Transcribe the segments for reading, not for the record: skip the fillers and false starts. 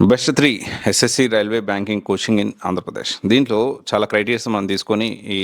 Best 3 SSC railway banking coaching in Andhra Pradesh. దీంట్లో చాలా criterias మనం తీసుకొని ఈ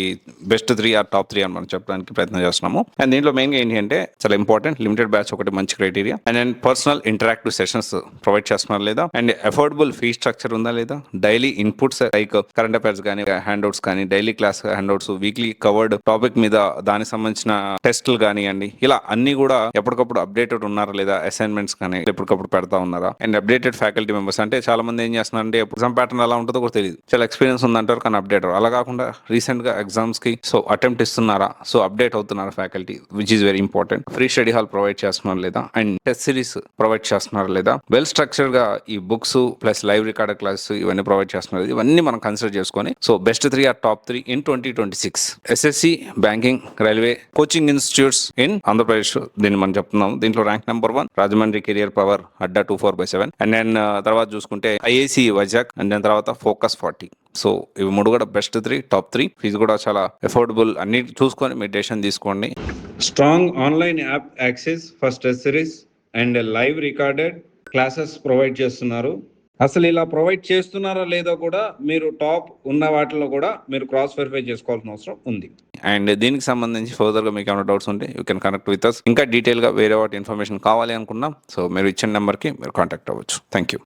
బెస్ట్ 3 ఆర్ టాప్ 3 అని మనం చెప్పడానికి ప్రయత్నం చేస్తున్నాము. అండ్ దీంట్లో మెయిన్గా ఏంటి అంటే చాలా ఇంపార్టెంట్ లిమిటెడ్ బ్యాచ్ ఒకటి మంచి criteria. And personal interactive sessions provide చేస్తున్నారు లేదా, అండ్ అఫోర్డబుల్ ఫీ స్ట్రక్చర్ ఉందా లేదా, daily inputs like current affairs కానీ, హ్యాండ్అవుట్స్ కానీ, daily class handouts, weekly covered topic మీద దానికి సంబంధించిన టెస్టులు కానివ్వండి, ఇలా అన్ని కూడా ఎప్పటికప్పుడు అప్డేటెడ్ ఉన్నారా లేదా, అసైన్మెంట్స్ కానీ ఎప్పటికప్పుడు పెడతా ఉన్నారా, అండ్ అప్డేటెడ్ ఫ్యాకల్టీ మెంబర్స్. అంటే చాలా మంది ఏం చేస్తున్నారంటే ఎగ్జామ్ ప్యాటర్న్ ఎలా ఉంటుందో కూడా తెలియదు, చాలా ఎక్స్పీరియన్స్ ఉందంటారు కానీ అప్డేట్ అలా కాకుండా రీసెంట్ గా ఎగ్జామ్స్ కి అటెంప్ట్ ఇస్తున్నారా, అప్డేట్ అవుతున్నారా faculty, which is very important. Free study hall provide చేస్తున్నారు లేదా, అండ్ టెస్ట్ సిరీస్ ప్రొవైడ్ చేస్తున్నారు లేదా, వెల్ స్ట్రక్చర్ గా ఈ books plus live recorded classes ఇవన్నీ ప్రొవైడ్ చేస్తున్నారు. ఇవన్నీ మనం కన్సిడర్ చేసుకొని best 3 are top 3 in 2026 SSC banking railway coaching institutes in Andhra Pradesh దీన్ని మనం చెప్తున్నాం. దీంట్లో rank number 1 Rajahmundry career power Adda 24/7, and then తర్వాత చూసుకుంటే ఐఐసి వైజాగ్, అండ్ దాని తర్వాత ఫోకస్ 40. ఇవి 3 కూడా బెస్ట్ 3 టాప్ 3. ఫీజు కూడా చాలా అఫోర్డబుల్, అన్ని చూసుకొని మీరు డెసిషన్ తీసుకోండి. Strong online app access for test series and live recorded classes provide చేస్తున్నారు. అసలు ఇలా ప్రొవైడ్ చేస్తున్నారా లేదో కూడా మీరు టాప్ ఉన్న వాటిలో కూడా మీరు క్రాస్ వెరిఫై చేసుకోవాల్సిన అవసరం ఉంది. అండ్ దీనికి సంబంధించి ఫర్దర్ గా మీకు ఏమైనా డౌట్స్ ఉంటే you can connect with us. ఇంకా డీటెయిల్ గా వేరే వాటి ఇన్ఫర్మేషన్ కావాలి అనుకున్నాం, మీరు ఇచ్చిన నెంబర్కి మీరు కాంటాక్ట్ అవ్వచ్చు. Thank you.